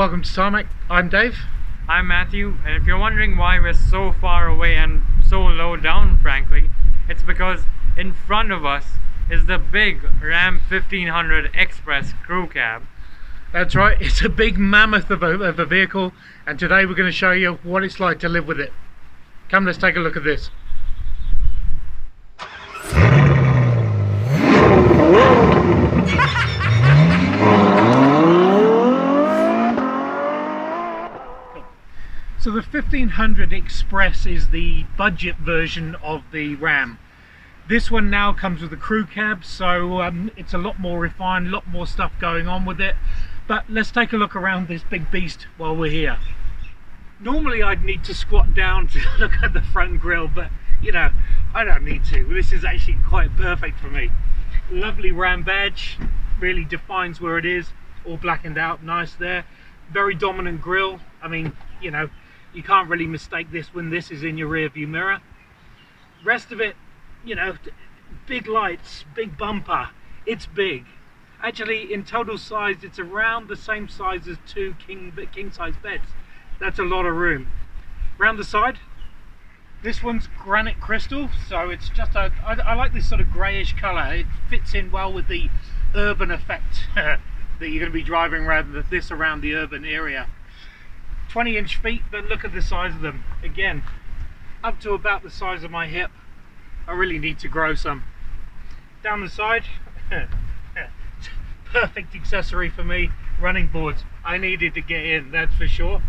welcome to Tarmac. I'm Dave. I'm Matthew, and if you're wondering why we're so far away and so low down, frankly, it's because in front of us is the big Ram 1500 Express crew cab. That's right, it's a big mammoth of a vehicle, and today we're going to show you what it's like to live with it. Come, let's take a look at this. So the 1500 Express is the budget version of the Ram. This one now comes with a crew cab, so it's a lot more refined, a lot more stuff going on with it. But let's take a look around this big beast while we're here. Normally I'd need to squat down to look at the front grille, but you know, I don't need to. This is actually quite perfect for me. Lovely Ram badge, really defines where it is, all blackened out, nice there. Very dominant grille. I mean, you know, you can't really mistake this when this is in your rear view mirror. Rest of it, you know, big lights, big bumper, it's big. Actually, in total size, it's around the same size as two king size beds. That's a lot of room. Round the side, this one's granite crystal, so it's just I like this sort of greyish colour. It fits in well with the urban effect that you're going to be driving rather than this around the urban area. 20-inch feet, but look at the size of them. Again, up to about the size of my hip. I really need to grow some. Down the side, perfect accessory for me, running boards. I needed to get in, that's for sure.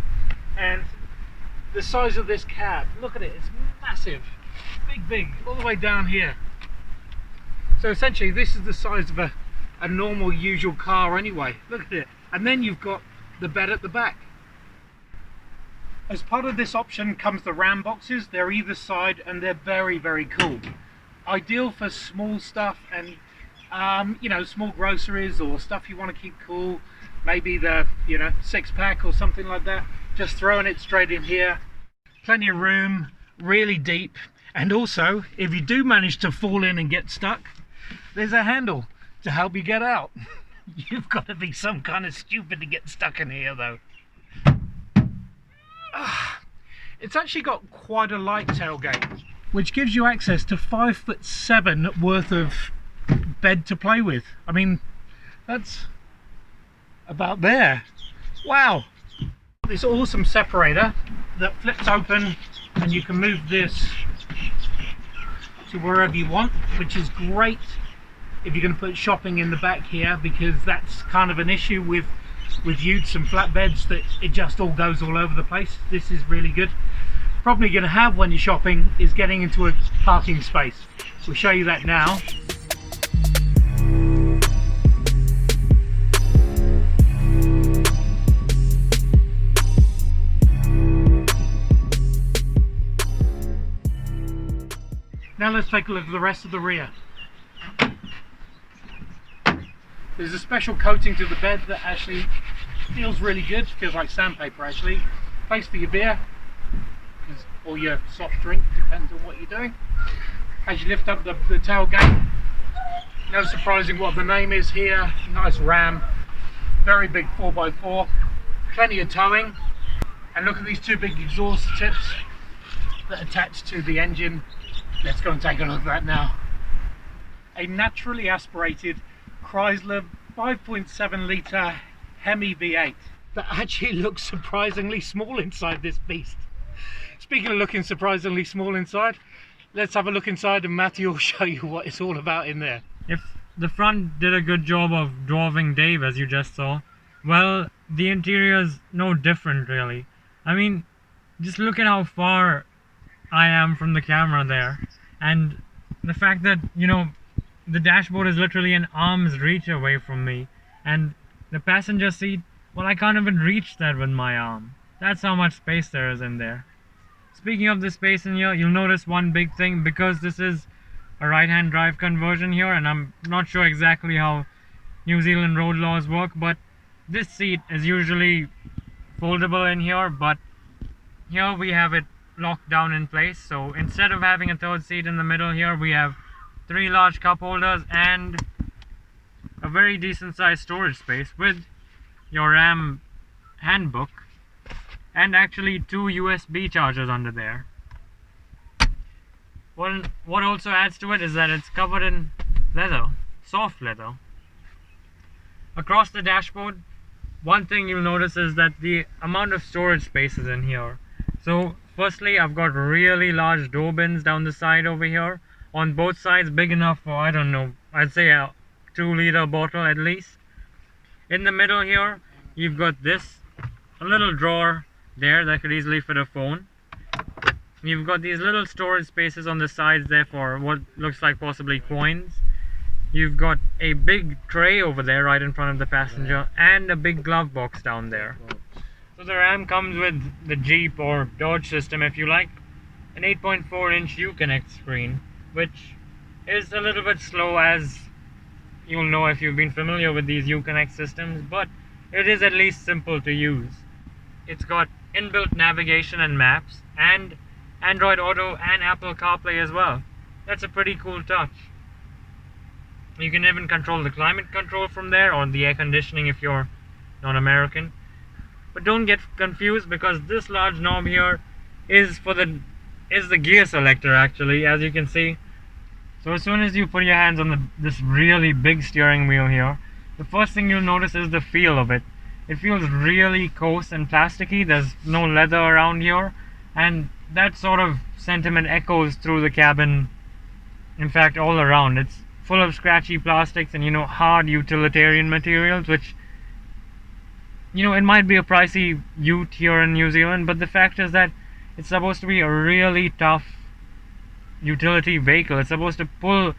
And the size of this cab, look at it, it's massive. Big, all the way down here. So essentially this is the size of a normal usual car anyway. Look at it. And then you've got the bed at the back. As part of this option comes the Ram boxes. They're either side and they're very cool. Ideal for small stuff and you know, small groceries or stuff you want to keep cool. Maybe the, you know, 6-pack or something like that. Just throwing it straight in here. Plenty of room, really deep. And also, if you do manage to fall in and get stuck, there's a handle to help you get out. You've got to be some kind of stupid to get stuck in here though. It's actually got quite a light tailgate, which gives you access to 5'7" worth of bed to play with. I mean, that's about there. Wow. This awesome separator that flips open and you can move this to wherever you want, which is great if you're going to put shopping in the back here, because that's kind of an issue with utes and flatbeds, that it just all goes all over the place. This is really good. Problem you're going to have when you're shopping is getting into a parking space. We'll show you that now. Now let's take a look at the rest of the rear. There's a special coating to the bed that actually feels really good. Feels like sandpaper actually. Place for your beer or your soft drink, depends on what you're doing. As you lift up the tailgate, no surprising what the name is here. Nice Ram, very big 4x4, plenty of towing. And look at these two big exhaust tips that attach to the engine. Let's go and take a look at that now. A naturally aspirated Chrysler 5.7 litre Hemi V8 that actually looks surprisingly small inside this beast. Speaking of looking surprisingly small inside, let's have a look inside and Matthew will show you what it's all about in there. If the front did a good job of dwarfing Dave, as you just saw, well, the interior is no different really. I mean, just look at how far I am from the camera there, and the fact that, you know, the dashboard is literally an arm's reach away from me, and the passenger seat, well, I can't even reach that with my arm. That's how much space there is in there. Speaking of the space in here, you'll notice one big thing, because this is a right-hand drive conversion here, and I'm not sure exactly how New Zealand road laws work, but this seat is usually foldable in here, but here we have it locked down in place. So instead of having a third seat in the middle here, we have 3 large cup holders and a very decent sized storage space with your Ram handbook, and actually 2 USB chargers under there. What also adds to it is that it's covered in leather, soft leather. Across the dashboard, one thing you'll notice is that the amount of storage space is in here. So firstly, I've got really large door bins down the side over here, on both sides, big enough for, I don't know, I'd say a 2-liter bottle at least. In the middle here, you've got this, a little drawer there that could easily fit a phone. You've got these little storage spaces on the sides there for what looks like possibly coins. You've got a big tray over there right in front of the passenger, and a big glove box down there. So the Ram comes with the Jeep or Dodge system, if you like, an 8.4-inch Uconnect screen, which is a little bit slow, as you'll know if you've been familiar with these Uconnect systems, but it is at least simple to use. It's got inbuilt navigation and maps, and Android Auto and Apple CarPlay as well. That's a pretty cool touch. You can even control the climate control from there, or the air conditioning if you're not American. But don't get confused, because this large knob here is the gear selector actually, as you can see. So as soon as you put your hands on this really big steering wheel here, the first thing you'll notice is the feel of it. It feels really coarse and plasticky. There's no leather around here, and that sort of sentiment echoes through the cabin. In fact, all around. It's full of scratchy plastics and, hard utilitarian materials, which, it might be a pricey ute here in New Zealand, but the fact is that it's supposed to be a really tough utility vehicle. It's supposed to pull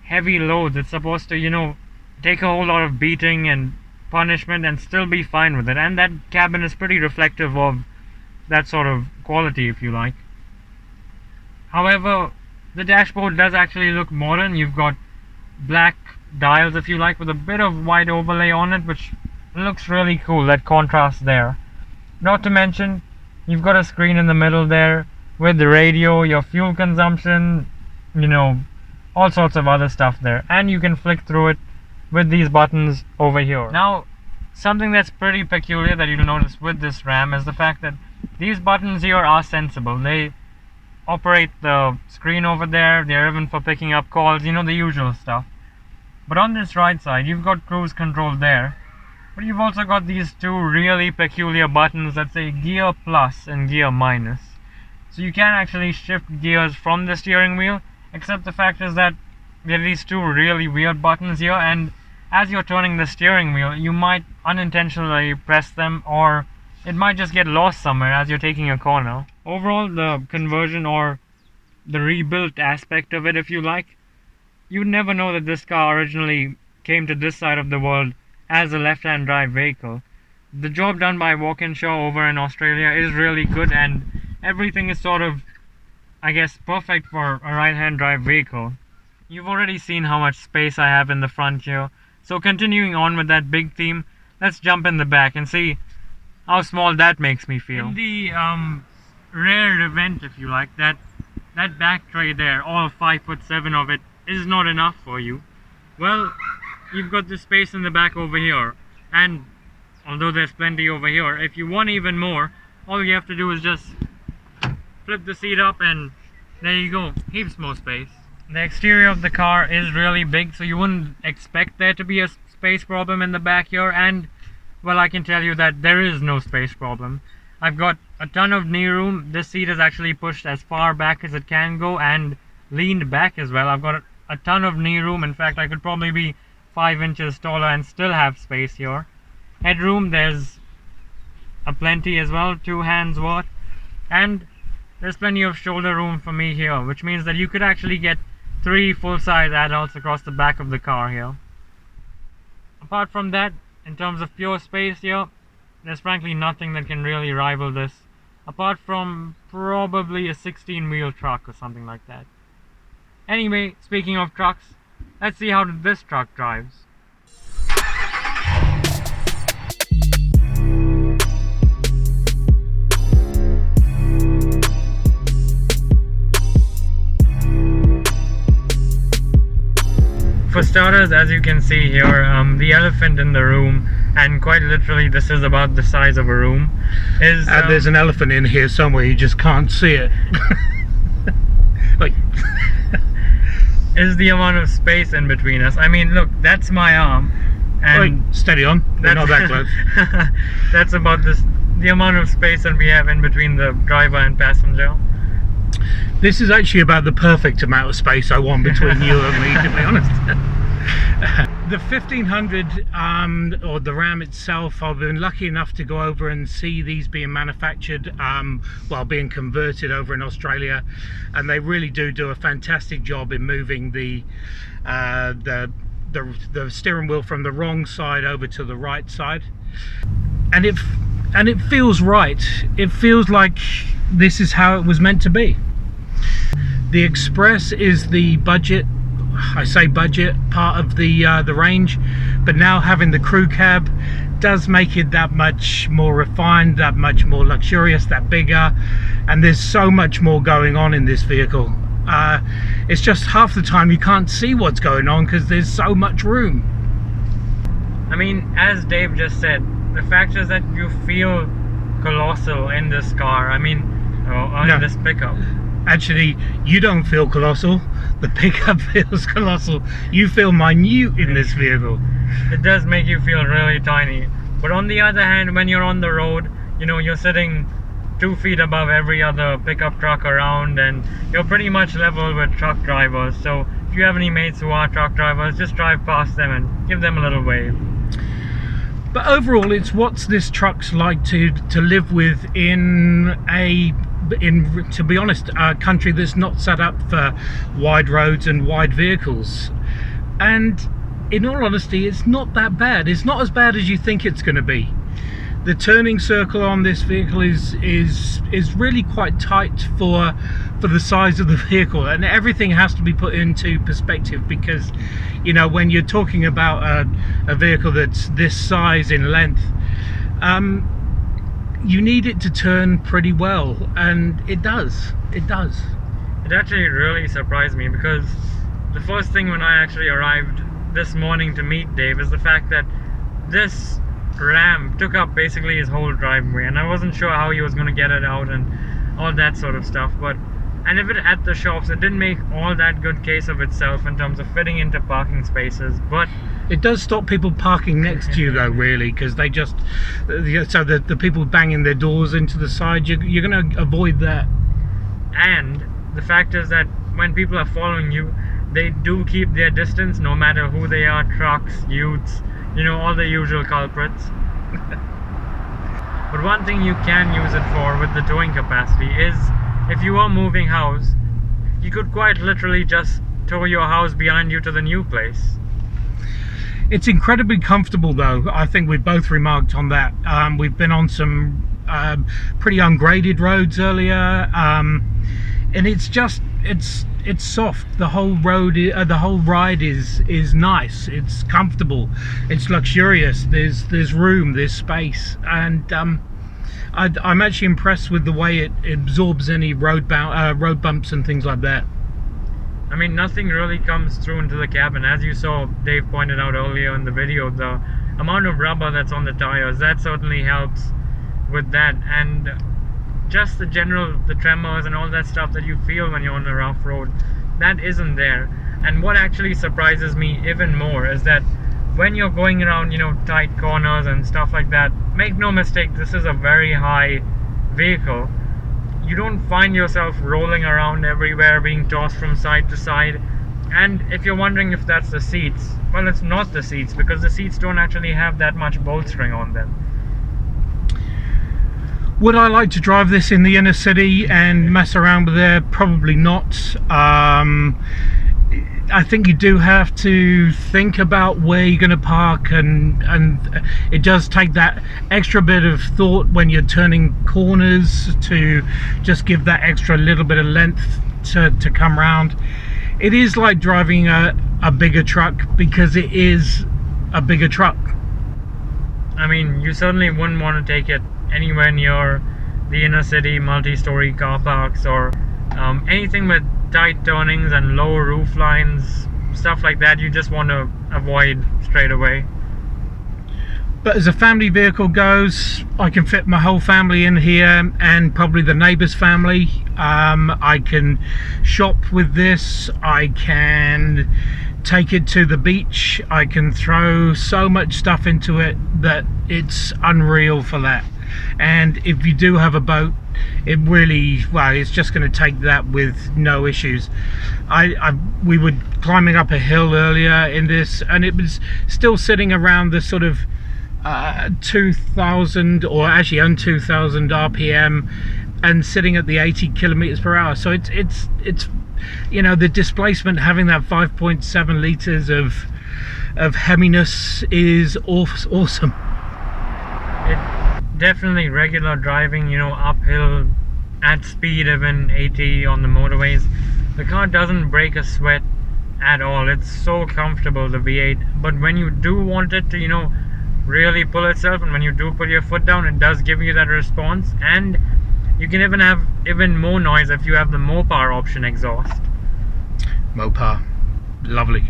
heavy loads. It's supposed to, take a whole lot of beating and punishment and still be fine with it. And that cabin is pretty reflective of that sort of quality, if you like. However, the dashboard does actually look modern. You've got black dials, if you like, with a bit of white overlay on it, which looks really cool, that contrast there. Not to mention, you've got a screen in the middle there with the radio, your fuel consumption, all sorts of other stuff there. And you can flick through it with these buttons over here. Now, something that's pretty peculiar that you'll notice with this Ram is the fact that these buttons here are sensible. They operate the screen over there. They're even for picking up calls, the usual stuff. But on this right side, you've got cruise control there, but you've also got these two really peculiar buttons that say gear plus and gear minus. So you can actually shift gears from the steering wheel, except the fact is that there are these two really weird buttons here, and as you're turning the steering wheel, you might unintentionally press them, or it might just get lost somewhere as you're taking a corner. Overall, the conversion, or the rebuilt aspect of it, if you like, you'd never know that this car originally came to this side of the world as a left-hand drive vehicle. The job done by Walkinshaw over in Australia is really good, and everything is sort of, I guess, perfect for a right-hand drive vehicle. You've already seen how much space I have in the front here, so continuing on with that big theme, let's jump in the back and see how small that makes me feel. In the rare event, if you like, that back tray there, all 5'7" of it, is not enough for you, well, you've got the space in the back over here, and although there's plenty over here, if you want even more, all you have to do is just flip the seat up and there you go, heaps more space. The exterior of the car is really big, so you wouldn't expect there to be a space problem in the back here, and well, I can tell you that there is no space problem. I've got a ton of knee room. This seat is actually pushed as far back as it can go and leaned back as well. I've got a ton of knee room. In fact, I could probably be 5 inches taller and still have space here. Headroom, there's a plenty as well, 2 hands worth, and there's plenty of shoulder room for me here, which means that you could actually get 3 full-size adults across the back of the car here. Apart from that, in terms of pure space here, there's frankly nothing that can really rival this, apart from probably a 16-wheel truck or something like that. Anyway, speaking of trucks, let's see how this truck drives. For starters, as you can see here, the elephant in the room and quite literally this is about the size of a room, is There's an elephant in here somewhere, you just can't see it. Like, is the amount of space in between us. I mean, look, that's my arm, and wait, steady on, we're not that close. that's about the amount of space that we have in between the driver and passenger. This is actually about the perfect amount of space I want between you and me, to be honest. The 1500 or the Ram itself, I've been lucky enough to go over and see these being manufactured, well, being converted over in Australia, and they really do a fantastic job in moving the steering wheel from the wrong side over to the right side, and it feels right. It feels like this is how it was meant to be. The Express is the budget, I say budget, part of the range, but now having the crew cab does make it that much more refined, that much more luxurious, that bigger, and there's so much more going on in this vehicle. It's just half the time you can't see what's going on because there's so much room. I mean, as Dave just said, the fact is that you feel colossal in this car. I mean, in this pickup. Actually, you don't feel colossal. The pickup feels colossal. You feel minute in this vehicle. It does make you feel really tiny. But on the other hand, when you're on the road, you know, you're sitting 2 feet above every other pickup truck around, and you're pretty much level with truck drivers. So if you have any mates who are truck drivers, just drive past them and give them a little wave. But overall, it's what's this truck's like to live with to be honest, a country that's not set up for wide roads and wide vehicles. And in all honesty, it's not that bad. It's not as bad as you think it's going to be. The turning circle on this vehicle is really quite tight for the size of the vehicle, and everything has to be put into perspective, because, you know, when you're talking about a vehicle that's this size in length, you need it to turn pretty well, and it does. It actually really surprised me, because the first thing when I actually arrived this morning to meet Dave is the fact that this Ram took up basically his whole driveway, and I wasn't sure how he was going to get it out and all that sort of stuff. And even at the shops, it didn't make all that good case of itself in terms of fitting into parking spaces, but it does stop people parking next to you though, really, because they just, so the people banging their doors into the side, you're going to avoid that. And the fact is that when people are following you, they do keep their distance, no matter who they are, trucks, utes, you know, all the usual culprits. But one thing you can use it for with the towing capacity is, if you are moving house, you could quite literally just tow your house behind you to the new place. It's incredibly comfortable though. I think we've both remarked on that. We've been on some pretty ungraded roads earlier, and it's just, it's soft. The whole road, the whole ride is nice. It's comfortable. It's luxurious. There's room. There's space, and I'm actually impressed with the way it absorbs any road bumps and things like that. I mean, nothing really comes through into the cabin. As you saw, Dave pointed out earlier in the video, the amount of rubber that's on the tires, that certainly helps with that. And just the tremors and all that stuff that you feel when you're on a rough road, that isn't there. And what actually surprises me even more is that when you're going around, you know, tight corners and stuff like that, make no mistake, this is a very high vehicle. You don't find yourself rolling around everywhere, being tossed from side to side. And if you're wondering if that's the seats, well, it's not the seats, because the seats don't actually have that much bolstering on them. Would I like to drive this in the inner city and mess around with there? Probably not. I think you do have to think about where you're going to park, and it does take that extra bit of thought when you're turning corners to just give that extra little bit of length to come round. It is like driving a bigger truck, because it is a bigger truck. I mean, you certainly wouldn't want to take it anywhere near the inner city multi-story car parks, or anything with tight turnings and low roof lines, stuff like that. You just want to avoid straight away. But as a family vehicle goes, I can fit my whole family in here and probably the neighbour's family. I can shop with this, I can take it to the beach, I can throw so much stuff into it that it's unreal for that. And if you do have a boat, it really, well, it's just going to take that with no issues. We were climbing up a hill earlier in this, and it was still sitting around the sort of 2000 or actually on 2000 RPM and sitting at the 80 kilometers per hour. So it's you know, the displacement, having that 5.7 liters of heaviness is awesome. It definitely regular driving, you know, uphill at speed, even 80 on the motorways. The car doesn't break a sweat at all. It's so comfortable, the V8. But when you do want it to, you know, really pull itself, and when you do put your foot down, it does give you that response. And you can even have even more noise if you have the Mopar option exhaust. Mopar, lovely.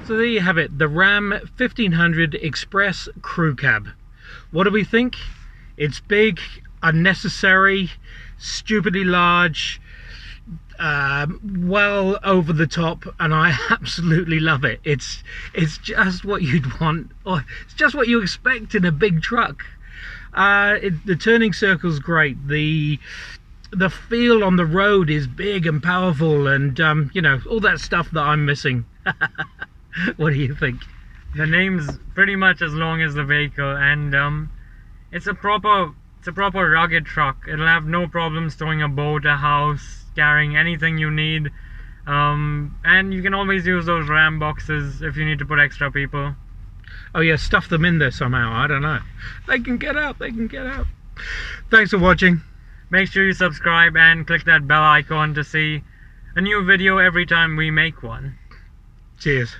So there you have it, the Ram 1500 Express Crew Cab. What do we think? It's big, unnecessary, stupidly large, well over the top, and I absolutely love it. It's just what you'd want, or it's just what you expect in a big truck. The turning circle's great. The feel on the road is big and powerful, and you know, all that stuff that I'm missing. What do you think? The name's pretty much as long as the vehicle, and it's a proper rugged truck. It'll have no problems towing a boat, a house, carrying anything you need, and you can always use those Ram boxes if you need to put extra people. Oh yeah, stuff them in there somehow, I don't know. They can get out, they can get out. Thanks for watching. Make sure you subscribe and click that bell icon to see a new video every time we make one. Cheers.